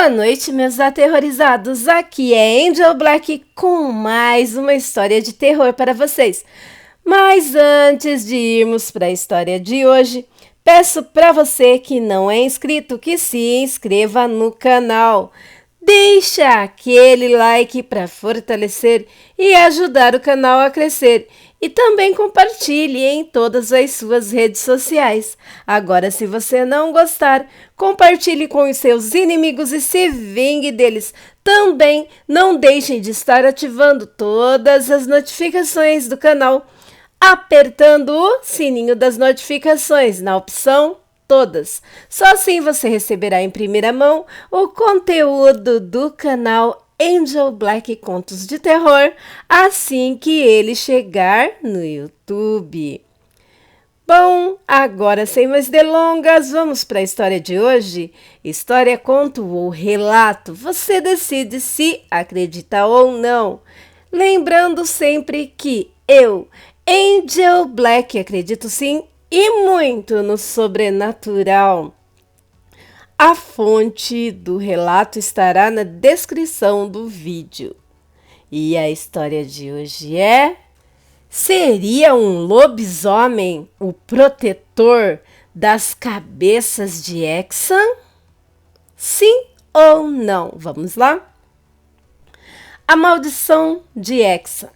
Boa noite, meus aterrorizados. Aqui é Angel Black com mais uma história de terror para vocês. Mas antes de irmos para a história de hoje, peço para você que não é inscrito que se inscreva no canal. Deixa aquele like para fortalecer e ajudar o canal a crescer. E também compartilhe em todas as suas redes sociais. Agora, se você não gostar, compartilhe com os seus inimigos e se vingue deles. Também não deixem de estar ativando todas as notificações do canal, apertando o sininho das notificações na opção Todas. Só assim você receberá em primeira mão o conteúdo do canal Angel Black Contos de Terror assim que ele chegar no YouTube. Bom, agora sem mais delongas, vamos para a história de hoje. História, conto ou relato, você decide se acredita ou não. Lembrando sempre que eu, Angel Black, acredito sim e muito no sobrenatural. A fonte do relato estará na descrição do vídeo. E a história de hoje é: seria um lobisomem o protetor das cabeças de Exan? Sim ou não? Vamos lá? A maldição de Exan.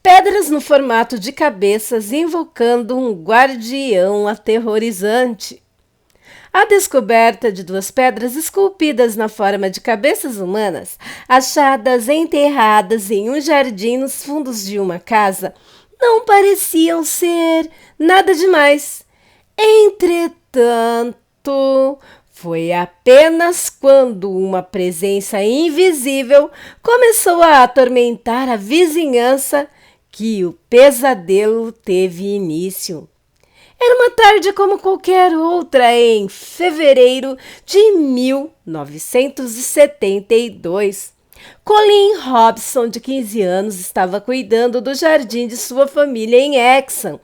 Pedras no formato de cabeças invocando um guardião aterrorizante. A descoberta de duas pedras esculpidas na forma de cabeças humanas, achadas enterradas em um jardim nos fundos de uma casa, não pareciam ser nada demais. Entretanto, foi apenas quando uma presença invisível começou a atormentar a vizinhança que o pesadelo teve início. Era uma tarde como qualquer outra em fevereiro de 1972. Colin Robson, de 15 anos, estava cuidando do jardim de sua família em Exan,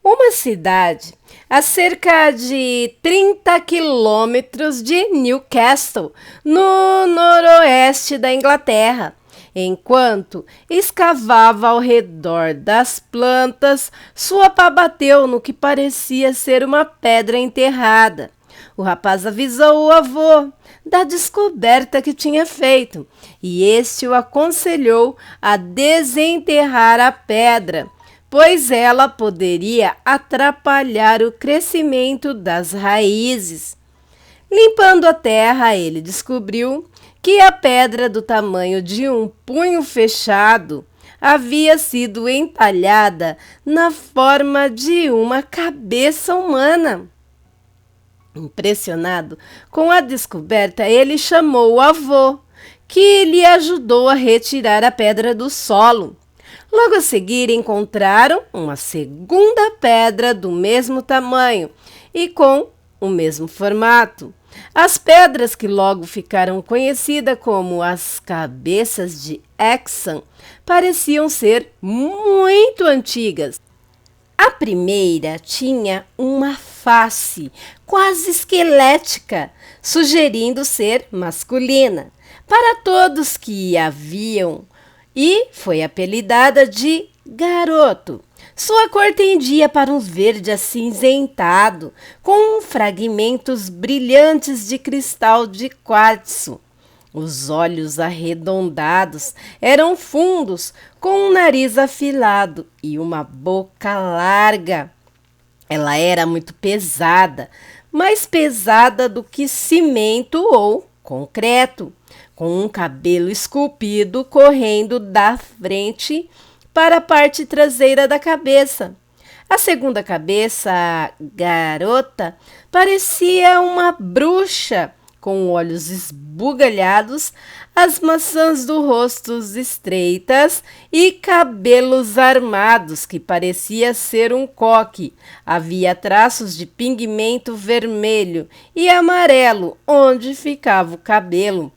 uma cidade a cerca de 30 quilômetros de Newcastle, no noroeste da Inglaterra. Enquanto escavava ao redor das plantas, sua pá bateu no que parecia ser uma pedra enterrada. O rapaz avisou o avô da descoberta que tinha feito, e este o aconselhou a desenterrar a pedra, pois ela poderia atrapalhar o crescimento das raízes. Limpando a terra, ele descobriu que a pedra do tamanho de um punho fechado havia sido entalhada na forma de uma cabeça humana. Impressionado com a descoberta, ele chamou o avô, que lhe ajudou a retirar a pedra do solo. Logo a seguir, encontraram uma segunda pedra do mesmo tamanho e com o mesmo formato. As pedras, que logo ficaram conhecidas como as cabeças de Exan, pareciam ser muito antigas. A primeira tinha uma face quase esquelética, sugerindo ser masculina para todos que a viam, e foi apelidada de Garoto. Sua cor tendia para um verde acinzentado, com fragmentos brilhantes de cristal de quartzo. Os olhos arredondados eram fundos, com um nariz afilado e uma boca larga. Ela era muito pesada, mais pesada do que cimento ou concreto, com um cabelo esculpido correndo da frente para a parte traseira da cabeça. A segunda cabeça, a garota, parecia uma bruxa, com olhos esbugalhados, as maçãs do rosto estreitas e cabelos armados, que parecia ser um coque. Havia traços de pigmento vermelho e amarelo onde ficava o cabelo.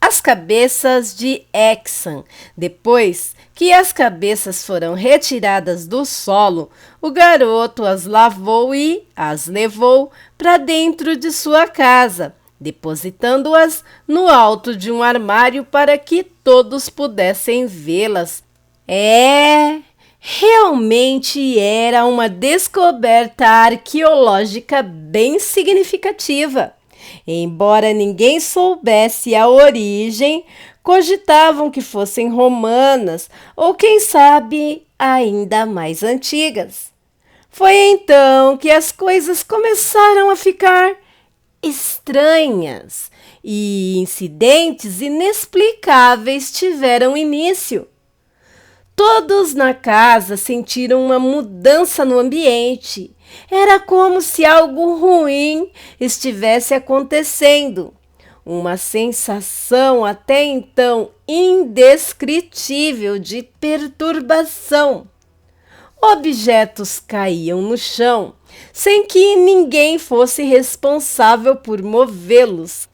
As cabeças de Exan. Depois que as cabeças foram retiradas do solo, o garoto as lavou e as levou para dentro de sua casa, depositando-as no alto de um armário para que todos pudessem vê-las. Realmente era uma descoberta arqueológica bem significativa. Embora ninguém soubesse a origem, cogitavam que fossem romanas ou, quem sabe, ainda mais antigas. Foi então que as coisas começaram a ficar estranhas e incidentes inexplicáveis tiveram início. Todos na casa sentiram uma mudança no ambiente. Era como se algo ruim estivesse acontecendo. Uma sensação até então indescritível de perturbação. Objetos caíam no chão, sem que ninguém fosse responsável por movê-los.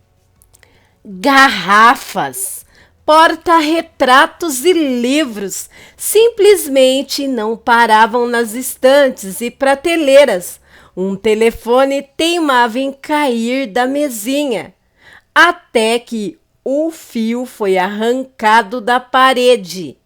Garrafas, porta-retratos e livros simplesmente não paravam nas estantes e prateleiras. Um telefone teimava em cair da mesinha, até que o fio foi arrancado da parede.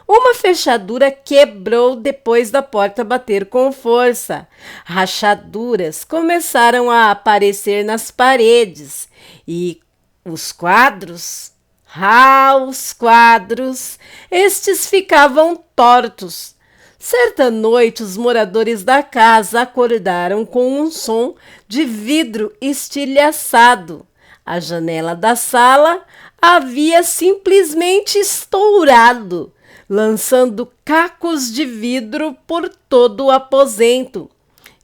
Uma fechadura quebrou depois da porta bater com força. Rachaduras começaram a aparecer nas paredes e os quadros? Os quadros! Estes ficavam tortos. Certa noite, os moradores da casa acordaram com um som de vidro estilhaçado. A janela da sala havia simplesmente estourado, lançando cacos de vidro por todo o aposento.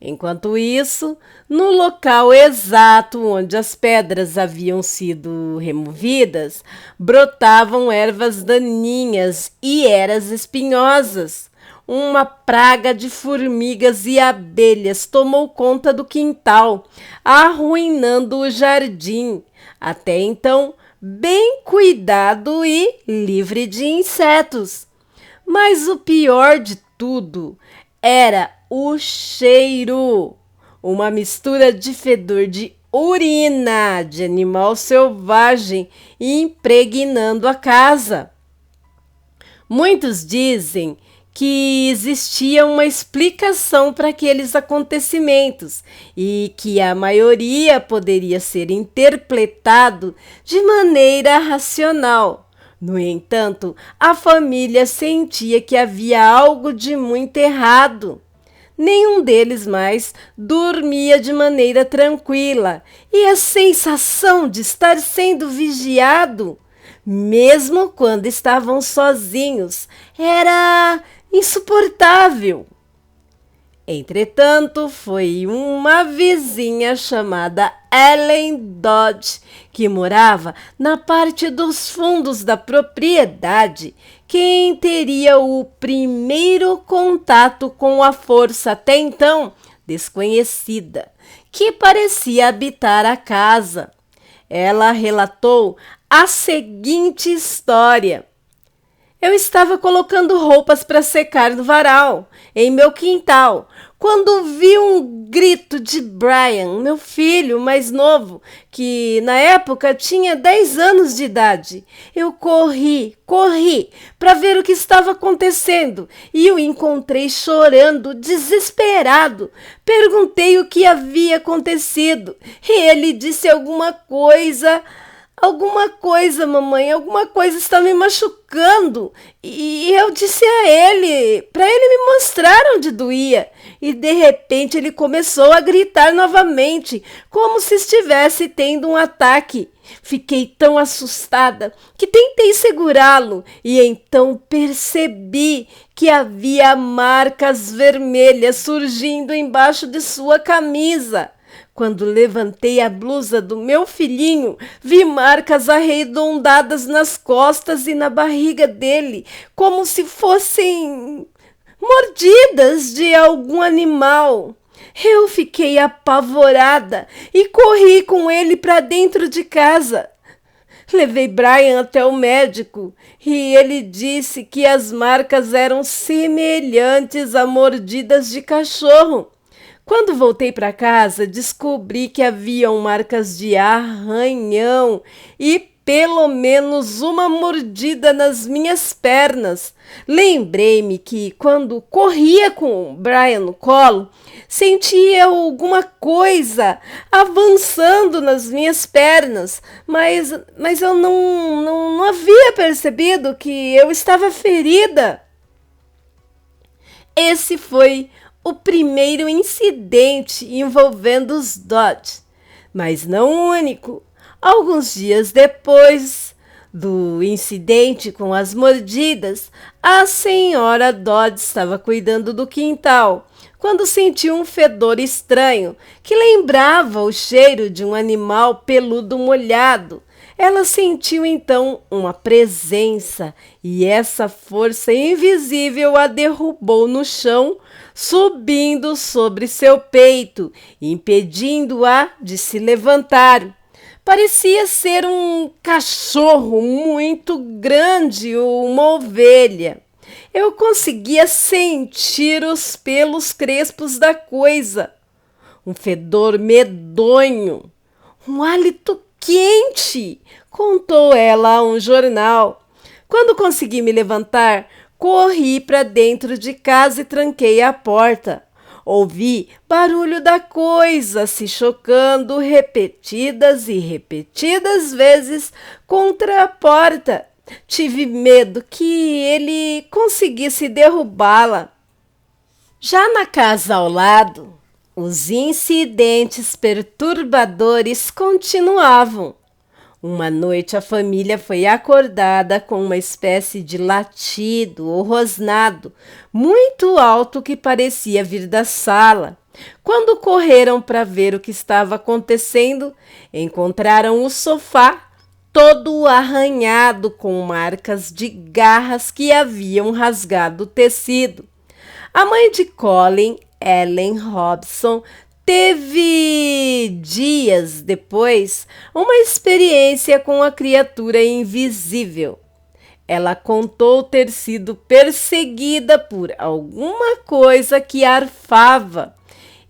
Enquanto isso, no local exato onde as pedras haviam sido removidas, brotavam ervas daninhas e eras espinhosas. Uma praga de formigas e abelhas tomou conta do quintal, arruinando o jardim, até então bem cuidado e livre de insetos. Mas o pior de tudo era o cheiro, uma mistura de fedor de urina de animal selvagem impregnando a casa. Muitos dizem que existia uma explicação para aqueles acontecimentos e que a maioria poderia ser interpretado de maneira racional. No entanto, a família sentia que havia algo de muito errado. Nenhum deles mais dormia de maneira tranquila e a sensação de estar sendo vigiado, mesmo quando estavam sozinhos, era insuportável. Entretanto, foi uma vizinha chamada Ellen Dodge, que morava na parte dos fundos da propriedade, quem teria o primeiro contato com a força até então desconhecida, que parecia habitar a casa. Ela relatou a seguinte história. Eu estava colocando roupas para secar no varal, em meu quintal, quando vi um grito de Brian, meu filho mais novo, que na época tinha 10 anos de idade. Eu corri para ver o que estava acontecendo e o encontrei chorando, desesperado. Perguntei o que havia acontecido e ele disse alguma coisa, mamãe, alguma coisa está me machucando. E eu disse a ele, para ele me mostrar onde doía. E de repente ele começou a gritar novamente, como se estivesse tendo um ataque. Fiquei tão assustada que tentei segurá-lo e então percebi que havia marcas vermelhas surgindo embaixo de sua camisa. Quando levantei a blusa do meu filhinho, vi marcas arredondadas nas costas e na barriga dele, como se fossem mordidas de algum animal. Eu fiquei apavorada e corri com ele para dentro de casa. Levei Brian até o médico e ele disse que as marcas eram semelhantes a mordidas de cachorro. Quando voltei para casa, descobri que haviam marcas de arranhão e pelo menos uma mordida nas minhas pernas. Lembrei-me que quando corria com o Brian no colo, sentia alguma coisa avançando nas minhas pernas, mas eu não havia percebido que eu estava ferida. Esse foi o primeiro incidente envolvendo os Dodge, mas não o único. Alguns dias depois do incidente com as mordidas, a senhora Dodge estava cuidando do quintal quando sentiu um fedor estranho que lembrava o cheiro de um animal peludo molhado. Ela sentiu então uma presença e essa força invisível a derrubou no chão, subindo sobre seu peito, impedindo-a de se levantar. Parecia ser um cachorro muito grande ou uma ovelha. Eu conseguia sentir os pelos crespos da coisa, um fedor medonho, um hálito quente, contou ela a um jornal. Quando consegui me levantar, corri para dentro de casa e tranquei a porta. Ouvi barulho da coisa se chocando repetidas e repetidas vezes contra a porta. Tive medo que ele conseguisse derrubá-la. Já na casa ao lado, os incidentes perturbadores continuavam. Uma noite a família foi acordada com uma espécie de latido ou rosnado muito alto que parecia vir da sala. Quando correram para ver o que estava acontecendo, encontraram o sofá todo arranhado com marcas de garras que haviam rasgado o tecido. A mãe de Colin, Ellen Robson, teve, dias depois, uma experiência com a criatura invisível. Ela contou ter sido perseguida por alguma coisa que arfava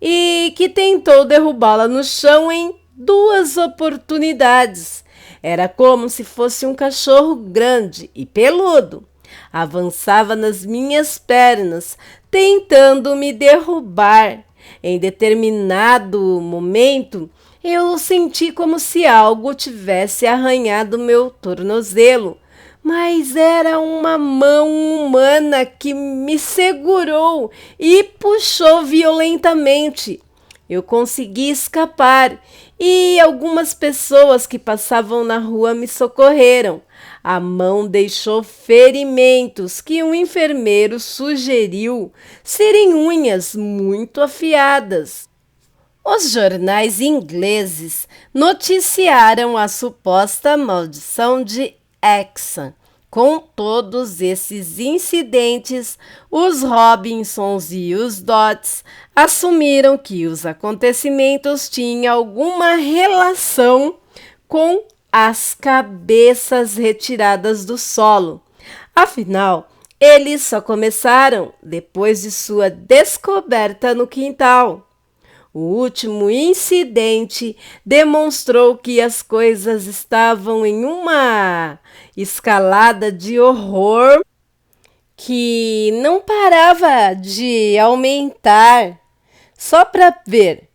e que tentou derrubá-la no chão em 2 oportunidades. Era como se fosse um cachorro grande e peludo. Avançava nas minhas pernas, tentando me derrubar. Em determinado momento, eu senti como se algo tivesse arranhado meu tornozelo, mas era uma mão humana que me segurou e puxou violentamente. Eu consegui escapar e algumas pessoas que passavam na rua me socorreram. A mão deixou ferimentos que um enfermeiro sugeriu serem unhas muito afiadas. Os jornais ingleses noticiaram a suposta maldição de Hexham. Com todos esses incidentes, os Robinsons e os Dodds assumiram que os acontecimentos tinham alguma relação com as cabeças retiradas do solo. Afinal, eles só começaram depois de sua descoberta no quintal. O último incidente demonstrou que as coisas estavam em uma escalada de horror que não parava de aumentar. Só para ver,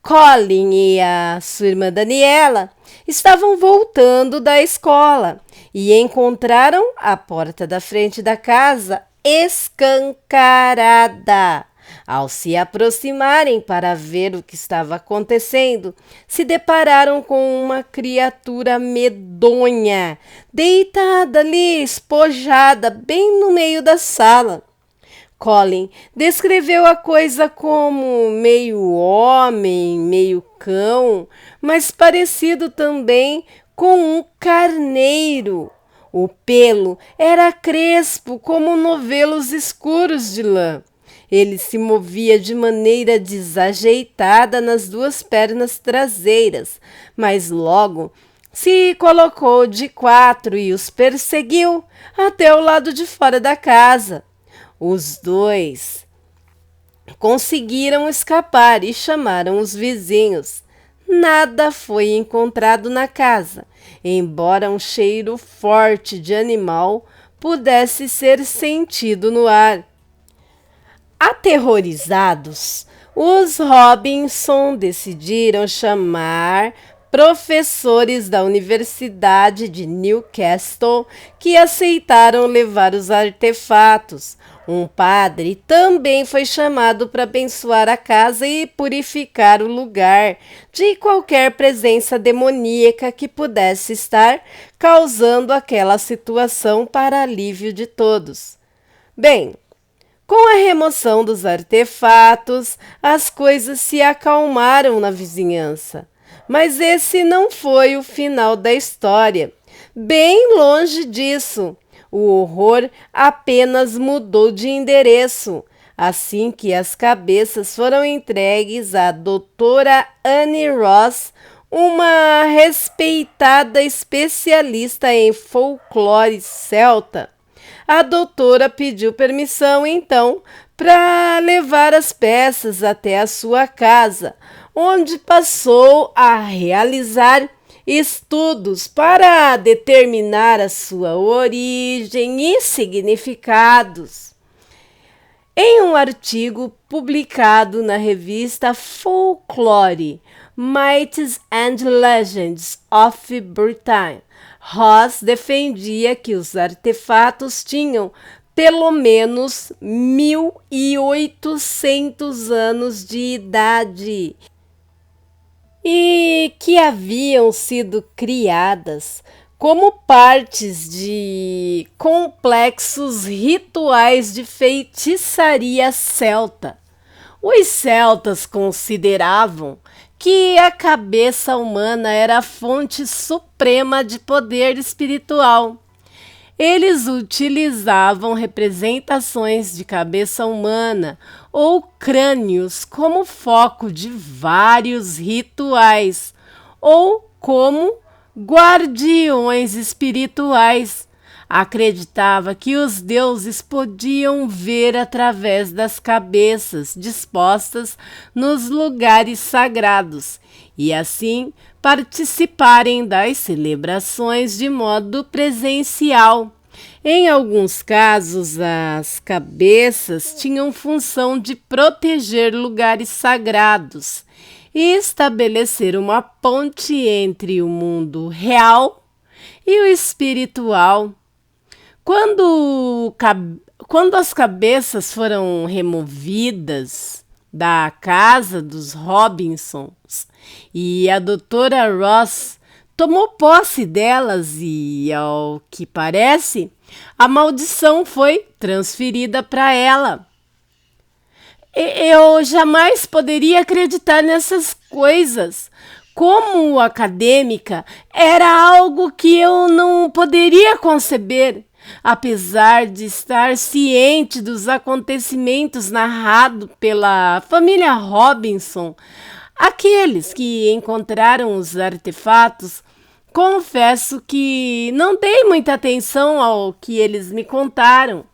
Colin e a sua irmã Daniela estavam voltando da escola e encontraram a porta da frente da casa escancarada. Ao se aproximarem para ver o que estava acontecendo, se depararam com uma criatura medonha, deitada ali, espojada, bem no meio da sala. Colin descreveu a coisa como meio homem, meio cão, mas parecido também com um carneiro. O pelo era crespo como novelos escuros de lã. Ele se movia de maneira desajeitada nas 2 pernas traseiras, mas logo se colocou de 4 e os perseguiu até o lado de fora da casa. Os 2 conseguiram escapar e chamaram os vizinhos. Nada foi encontrado na casa, embora um cheiro forte de animal pudesse ser sentido no ar. Aterrorizados, os Robinson decidiram chamar professores da Universidade de Newcastle que aceitaram levar os artefatos. Um padre também foi chamado para abençoar a casa e purificar o lugar de qualquer presença demoníaca que pudesse estar causando aquela situação para alívio de todos. Bem, com a remoção dos artefatos, as coisas se acalmaram na vizinhança. Mas esse não foi o final da história. Bem longe disso. O horror apenas mudou de endereço. Assim que as cabeças foram entregues à doutora Annie Ross, uma respeitada especialista em folclore celta. A doutora pediu permissão, então, para levar as peças até a sua casa, onde passou a realizar estudos para determinar a sua origem e significados. Em um artigo publicado na revista Folklore, Myths and Legends of Britain, Ross defendia que os artefatos tinham pelo menos 1.800 anos de idade e que haviam sido criadas como partes de complexos rituais de feitiçaria celta. Os celtas consideravam que a cabeça humana era a fonte suprema de poder espiritual. Eles utilizavam representações de cabeça humana ou crânios como foco de vários rituais ou como guardiões espirituais. Acreditava que os deuses podiam ver através das cabeças dispostas nos lugares sagrados e assim participarem das celebrações de modo presencial. Em alguns casos, as cabeças tinham função de proteger lugares sagrados e estabelecer uma ponte entre o mundo real e o espiritual. Quando as cabeças foram removidas da casa dos Robinsons e a doutora Ross tomou posse delas e, ao que parece, a maldição foi transferida para ela. Eu jamais poderia acreditar nessas coisas. Como acadêmica, era algo que eu não poderia conceber. Apesar de estar ciente dos acontecimentos narrados pela família Robinson, aqueles que encontraram os artefatos, confesso que não dei muita atenção ao que eles me contaram.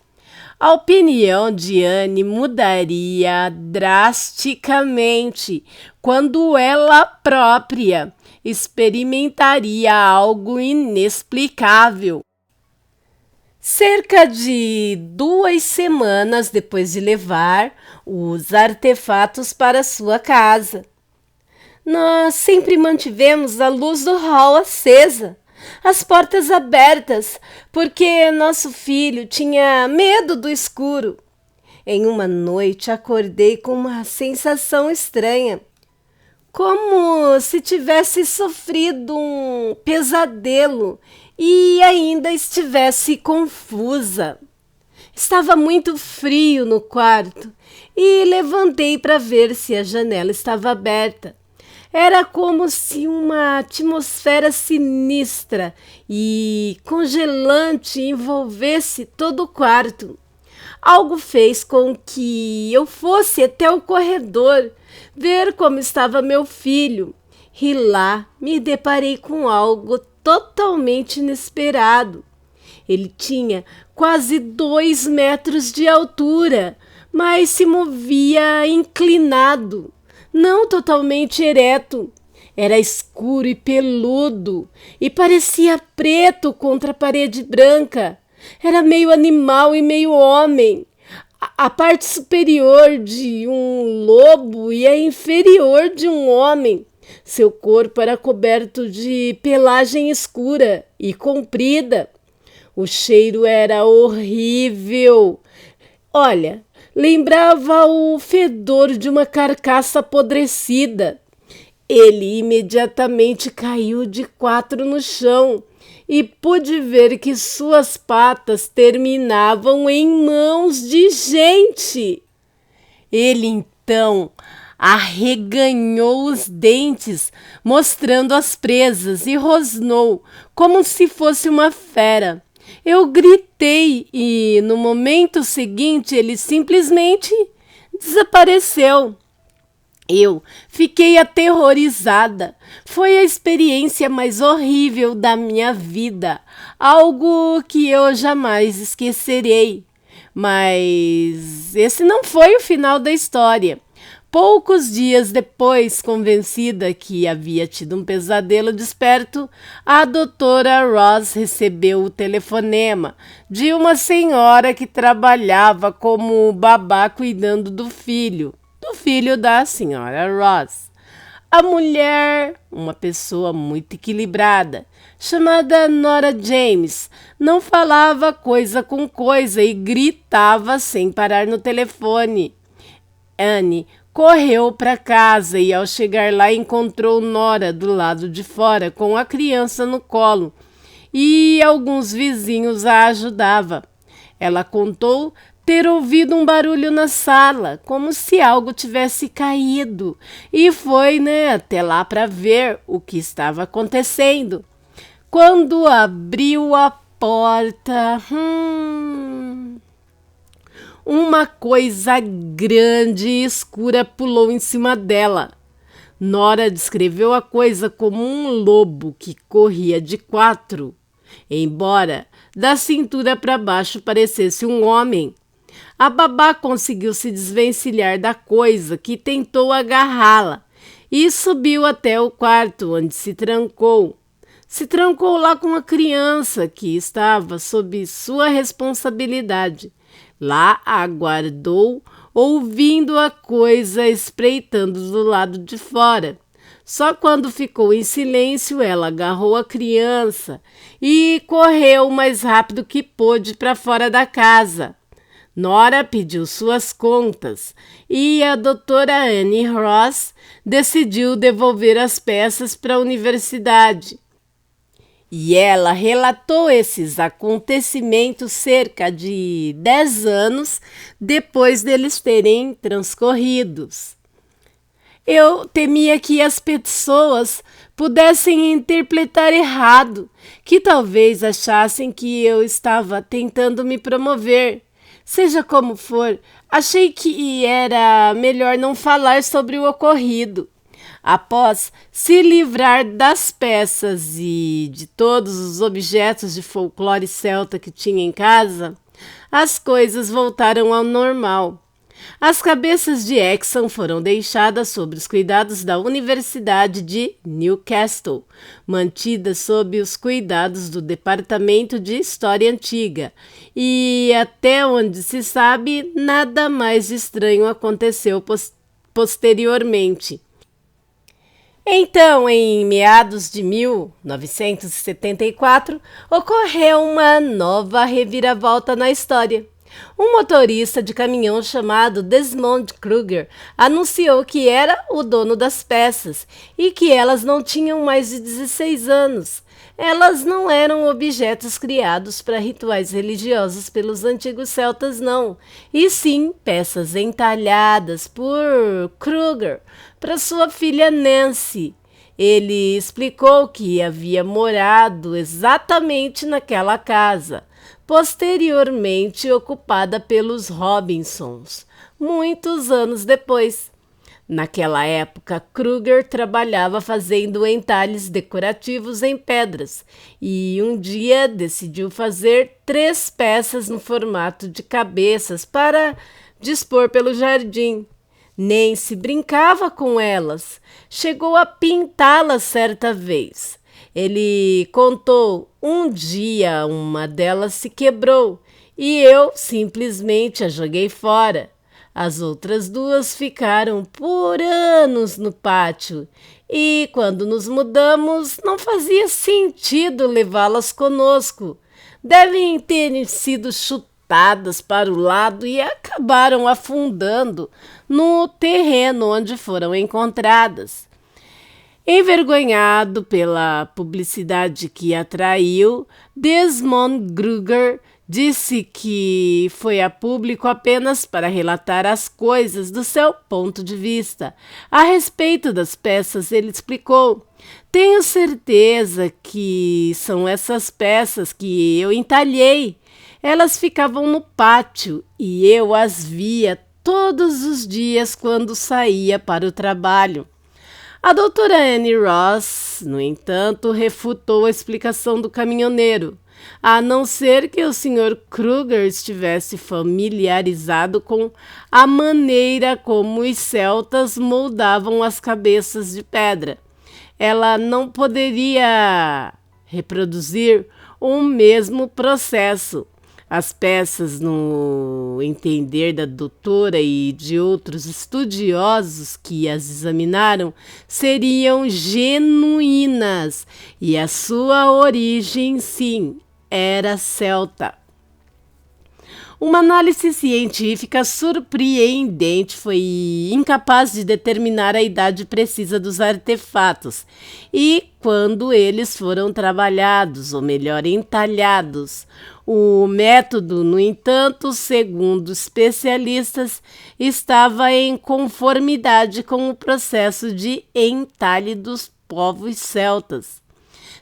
A opinião de Anne mudaria drasticamente quando ela própria experimentaria algo inexplicável. Cerca de 2 semanas depois de levar os artefatos para sua casa, nós sempre mantivemos a luz do hall acesa, as portas abertas, porque nosso filho tinha medo do escuro. Em uma noite acordei com uma sensação estranha, como se tivesse sofrido um pesadelo e ainda estivesse confusa. Estava muito frio no quarto e levantei para ver se a janela estava aberta. Era como se uma atmosfera sinistra e congelante envolvesse todo o quarto. Algo fez com que eu fosse até o corredor ver como estava meu filho. E lá me deparei com algo totalmente inesperado. Ele tinha quase 2 metros de altura, mas se movia inclinado, não totalmente ereto. Era escuro e peludo e parecia preto contra a parede branca. Era meio animal e meio homem. A parte superior de um lobo e a inferior de um homem. Seu corpo era coberto de pelagem escura e comprida. O cheiro era horrível. Olha, lembrava o fedor de uma carcaça apodrecida. Ele imediatamente caiu de quatro no chão e pude ver que suas patas terminavam em mãos de gente. Ele então arreganhou os dentes, mostrando as presas, e rosnou como se fosse uma fera. Eu gritei e, no momento seguinte, ele simplesmente desapareceu. Eu fiquei aterrorizada. Foi a experiência mais horrível da minha vida, algo que eu jamais esquecerei. Mas esse não foi o final da história. Poucos dias depois, convencida que havia tido um pesadelo desperto, a doutora Ross recebeu o telefonema de uma senhora que trabalhava como babá cuidando do filho da senhora Ross. A mulher, uma pessoa muito equilibrada, chamada Nora James, não falava coisa com coisa e gritava sem parar no telefone. Anne correu para casa e, ao chegar lá, encontrou Nora do lado de fora com a criança no colo e alguns vizinhos a ajudavam. Ela contou ter ouvido um barulho na sala, como se algo tivesse caído, e foi, até lá para ver o que estava acontecendo. Quando abriu a porta, uma coisa grande e escura pulou em cima dela. Nora descreveu a coisa como um lobo que corria de quatro, embora da cintura para baixo parecesse um homem. A babá conseguiu se desvencilhar da coisa que tentou agarrá-la e subiu até o quarto, onde se trancou. Se trancou lá com a criança que estava sob sua responsabilidade. Lá aguardou, ouvindo a coisa espreitando do lado de fora. Só quando ficou em silêncio, ela agarrou a criança e correu o mais rápido que pôde para fora da casa. Nora pediu suas contas e a doutora Anne Ross decidiu devolver as peças para a universidade. E ela relatou esses acontecimentos cerca de 10 anos depois deles terem transcorridos. Eu temia que as pessoas pudessem interpretar errado, que talvez achassem que eu estava tentando me promover. Seja como for, achei que era melhor não falar sobre o ocorrido. Após se livrar das peças e de todos os objetos de folclore celta que tinha em casa, as coisas voltaram ao normal. As cabeças de Exxon foram deixadas sob os cuidados da Universidade de Newcastle, mantidas sob os cuidados do Departamento de História Antiga, e até onde se sabe, nada mais estranho aconteceu posteriormente. Então, em meados de 1974, ocorreu uma nova reviravolta na história. Um motorista de caminhão chamado Desmond Kruger anunciou que era o dono das peças e que elas não tinham mais de 16 anos. Elas não eram objetos criados para rituais religiosos pelos antigos celtas, não, e sim peças entalhadas por Kruger para sua filha Nancy. Ele explicou que havia morado exatamente naquela casa, posteriormente ocupada pelos Robinsons, muitos anos depois. Naquela época, Kruger trabalhava fazendo entalhes decorativos em pedras e um dia decidiu fazer 3 peças no formato de cabeças para dispor pelo jardim. Nem se brincava com elas. Chegou a pintá-las certa vez. Ele contou: um dia uma delas se quebrou e eu simplesmente a joguei fora. As outras duas ficaram por anos no pátio e, quando nos mudamos, não fazia sentido levá-las conosco. Devem ter sido chutadas para o lado e acabaram afundando no terreno onde foram encontradas. Envergonhado pela publicidade que atraiu, Desmond Kruger disse que foi a público apenas para relatar as coisas do seu ponto de vista. A respeito das peças, ele explicou: tenho certeza que são essas peças que eu entalhei. Elas ficavam no pátio e eu as via todos os dias quando saía para o trabalho. A doutora Annie Ross, no entanto, refutou a explicação do caminhoneiro, a não ser que o Sr. Kruger estivesse familiarizado com a maneira como os celtas moldavam as cabeças de pedra. Ela não poderia reproduzir o mesmo processo. As peças, no entender da doutora e de outros estudiosos que as examinaram, seriam genuínas e a sua origem, sim, era celta. Uma análise científica surpreendente foi incapaz de determinar a idade precisa dos artefatos e quando eles foram trabalhados, ou melhor, entalhados. O método, no entanto, segundo especialistas, estava em conformidade com o processo de entalhe dos povos celtas.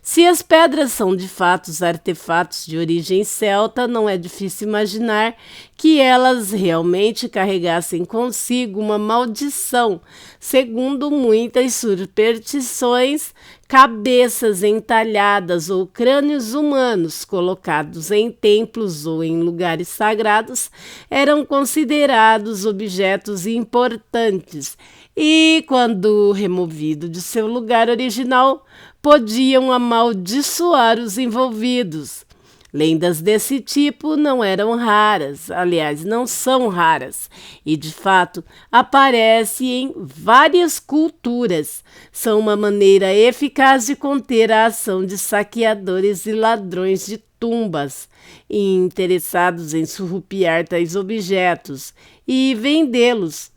Se as pedras são de fato artefatos de origem celta, não é difícil imaginar que elas realmente carregassem consigo uma maldição. Segundo muitas superstições, cabeças entalhadas ou crânios humanos colocados em templos ou em lugares sagrados eram considerados objetos importantes e, quando removido de seu lugar original, podiam amaldiçoar os envolvidos. Lendas desse tipo não eram raras, aliás, não são raras, e de fato aparecem em várias culturas. São uma maneira eficaz de conter a ação de saqueadores e ladrões de tumbas, interessados em surrupiar tais objetos e vendê-los.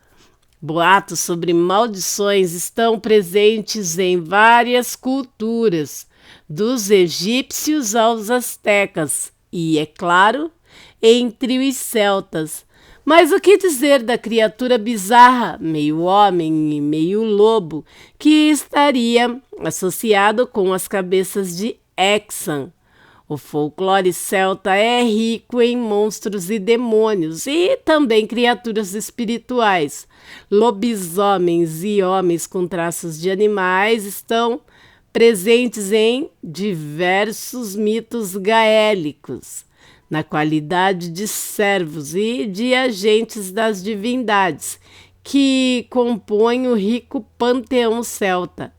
Boatos sobre maldições estão presentes em várias culturas, dos egípcios aos astecas e, é claro, entre os celtas. Mas o que dizer da criatura bizarra, meio homem e meio lobo, que estaria associado com as cabeças de Exan? O folclore celta é rico em monstros e demônios e também criaturas espirituais. Lobisomens e homens com traços de animais estão presentes em diversos mitos gaélicos, na qualidade de servos e de agentes das divindades que compõem o rico panteão celta.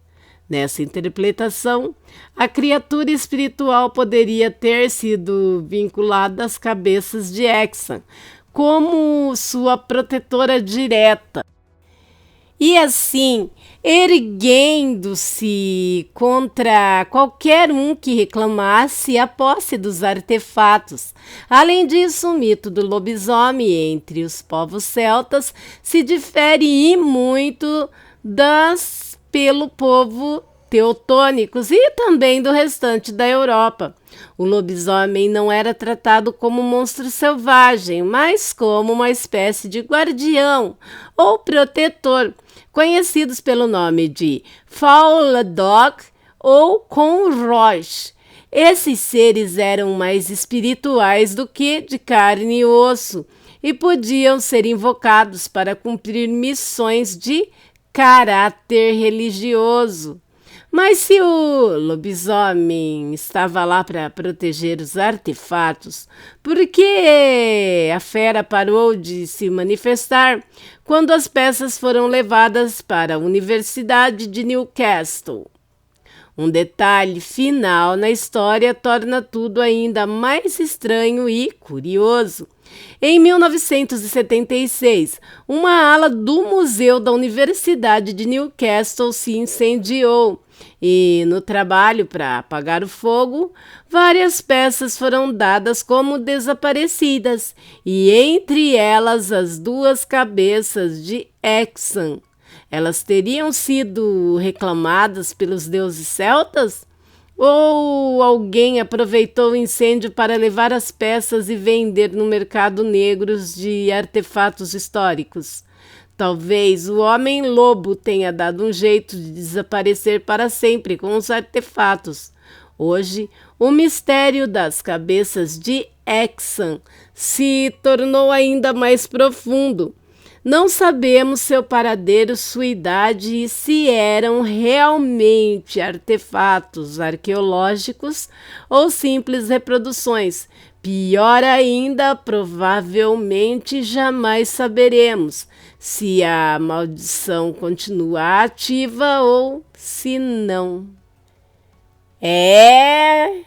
Nessa interpretação, a criatura espiritual poderia ter sido vinculada às cabeças de Exan, como sua protetora direta, e assim erguendo-se contra qualquer um que reclamasse a posse dos artefatos. Além disso, o mito do lobisomem entre os povos celtas se difere e muito das pelo povo teutônicos e também do restante da Europa. O lobisomem não era tratado como um monstro selvagem, mas como uma espécie de guardião ou protetor, conhecidos pelo nome de Fauladog ou Conroche. Esses seres eram mais espirituais do que de carne e osso e podiam ser invocados para cumprir missões de caráter religioso. Mas se o lobisomem estava lá para proteger os artefatos, por que a fera parou de se manifestar quando as peças foram levadas para a Universidade de Newcastle? Um detalhe final na história torna tudo ainda mais estranho e curioso. Em 1976, uma ala do Museu da Universidade de Newcastle se incendiou e, no trabalho para apagar o fogo, várias peças foram dadas como desaparecidas, e entre elas as duas cabeças de Exan. Elas teriam sido reclamadas pelos deuses celtas? Ou alguém aproveitou o incêndio para levar as peças e vender no mercado negro de artefatos históricos? Talvez o homem-lobo tenha dado um jeito de desaparecer para sempre com os artefatos. Hoje, o mistério das cabeças de Exan se tornou ainda mais profundo. Não sabemos seu paradeiro, sua idade e se eram realmente artefatos arqueológicos ou simples reproduções. Pior ainda, provavelmente jamais saberemos se a maldição continua ativa ou se não. É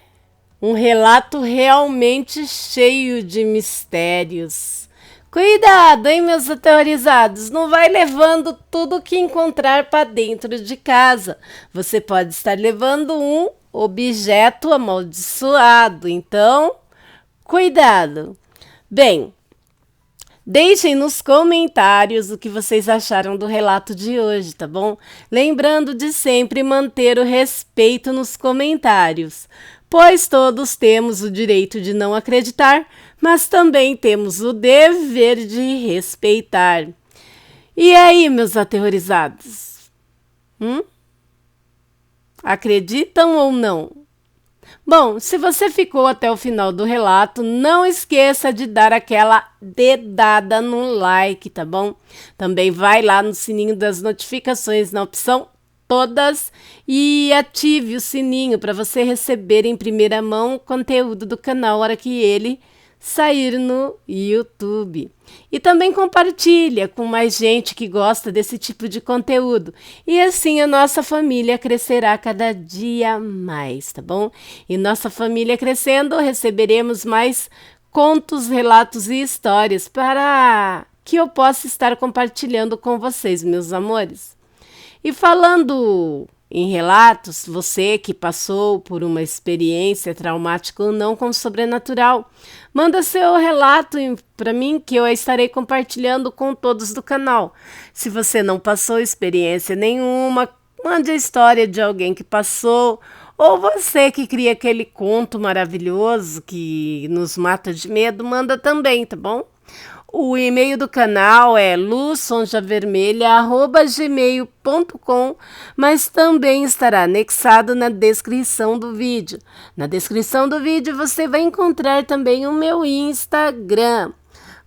um relato realmente cheio de mistérios. Cuidado, hein, meus aterrorizados, não vai levando tudo que encontrar para dentro de casa. Você pode estar levando um objeto amaldiçoado, então, cuidado. Bem, deixem nos comentários o que vocês acharam do relato de hoje, tá bom? Lembrando de sempre manter o respeito nos comentários, pois todos temos o direito de não acreditar, mas também temos o dever de respeitar. E aí, meus aterrorizados? Acreditam ou não? Bom, se você ficou até o final do relato, não esqueça de dar aquela dedada no like, tá bom? Também vai lá no sininho das notificações na opção todas e ative o sininho para você receber em primeira mão o conteúdo do canal na hora que ele sair no YouTube. E também compartilha com mais gente que gosta desse tipo de conteúdo. E assim a nossa família crescerá cada dia mais, tá bom? E nossa família crescendo, receberemos mais contos, relatos e histórias para que eu possa estar compartilhando com vocês, meus amores. E falando em relatos, você que passou por uma experiência traumática ou não com o sobrenatural, manda seu relato para mim que eu estarei compartilhando com todos do canal. Se você não passou experiência nenhuma, mande a história de alguém que passou, ou você que cria aquele conto maravilhoso que nos mata de medo, manda também, tá bom? O e-mail do canal é luzsonjavermelha@gmail.com, mas também estará anexado na descrição do vídeo. Na descrição do vídeo você vai encontrar também o meu Instagram.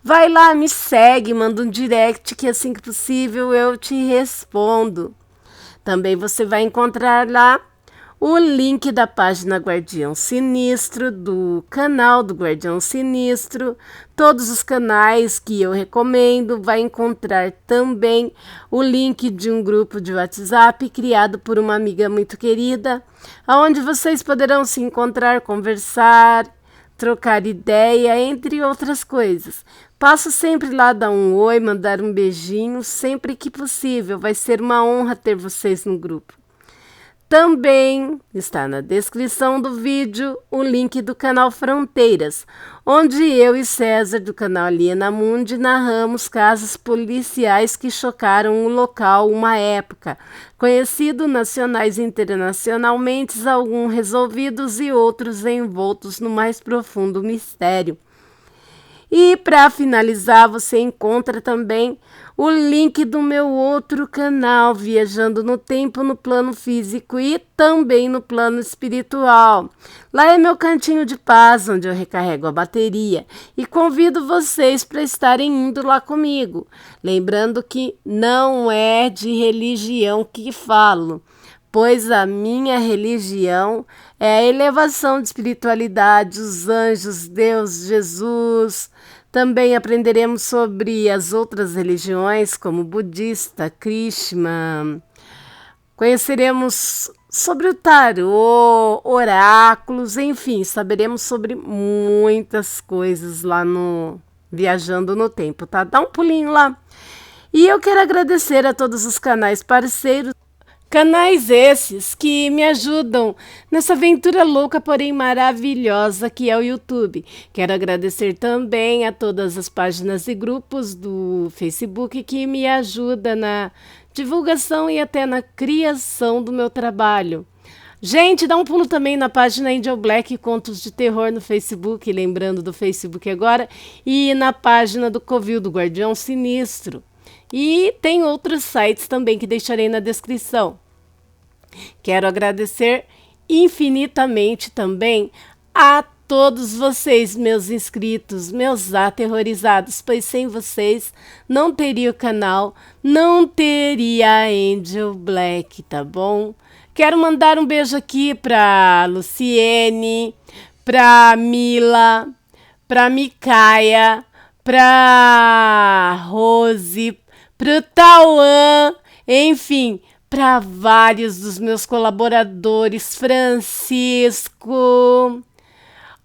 Vai lá, me segue, manda um direct que assim que possível eu te respondo. Também você vai encontrar lá o link da página Guardião Sinistro, do canal do Guardião Sinistro, todos os canais que eu recomendo. Vai encontrar também o link de um grupo de WhatsApp criado por uma amiga muito querida, onde vocês poderão se encontrar, conversar, trocar ideia, entre outras coisas. Passo sempre lá, dar um oi, mandar um beijinho, sempre que possível. Vai ser uma honra ter vocês no grupo. Também está na descrição do vídeo o link do canal Fronteiras, onde eu e César, do canal Aliena Mundi, narramos casos policiais que chocaram o local uma época, conhecido nacionais e internacionalmente, alguns resolvidos e outros envoltos no mais profundo mistério. E para finalizar, você encontra também o link do meu outro canal, Viajando no Tempo, no plano físico e também no plano espiritual. Lá é meu cantinho de paz, onde eu recarrego a bateria e convido vocês para estarem indo lá comigo. Lembrando que não é de religião que falo, pois a minha religião é a elevação de espiritualidade, os anjos, Deus, Jesus. Também aprenderemos sobre as outras religiões, como budista, Krishna. Conheceremos sobre o tarô, oráculos, enfim, saberemos sobre muitas coisas lá no Viajando no Tempo, tá? Dá um pulinho lá. E eu quero agradecer a todos os canais parceiros. Canais esses que me ajudam nessa aventura louca, porém maravilhosa que é o YouTube. Quero agradecer também a todas as páginas e grupos do Facebook que me ajudam na divulgação e até na criação do meu trabalho. Gente, dá um pulo também na página Angel Black Contos de Terror no Facebook, lembrando do Facebook agora, e na página do Covil, do Guardião Sinistro. E tem outros sites também que deixarei na descrição. Quero agradecer infinitamente também a todos vocês, meus inscritos, meus aterrorizados, pois sem vocês não teria o canal, não teria Angel Black, tá bom? Quero mandar um beijo aqui para Luciene, para Mila, para Micaia, para Rose, para o Tauan, enfim, para vários dos meus colaboradores, Francisco,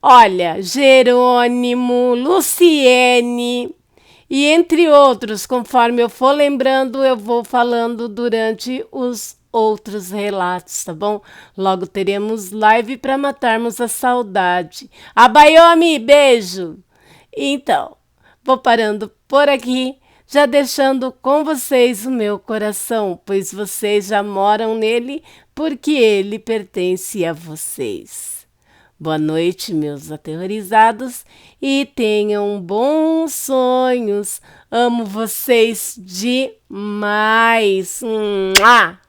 olha, Jerônimo, Luciene e entre outros, conforme eu for lembrando, eu vou falando durante os outros relatos, tá bom? Logo teremos live para matarmos a saudade. Abayomi, beijo! Então, vou parando por aqui, já deixando com vocês o meu coração, pois vocês já moram nele, porque ele pertence a vocês. Boa noite, meus aterrorizados, e tenham bons sonhos. Amo vocês demais. Mua!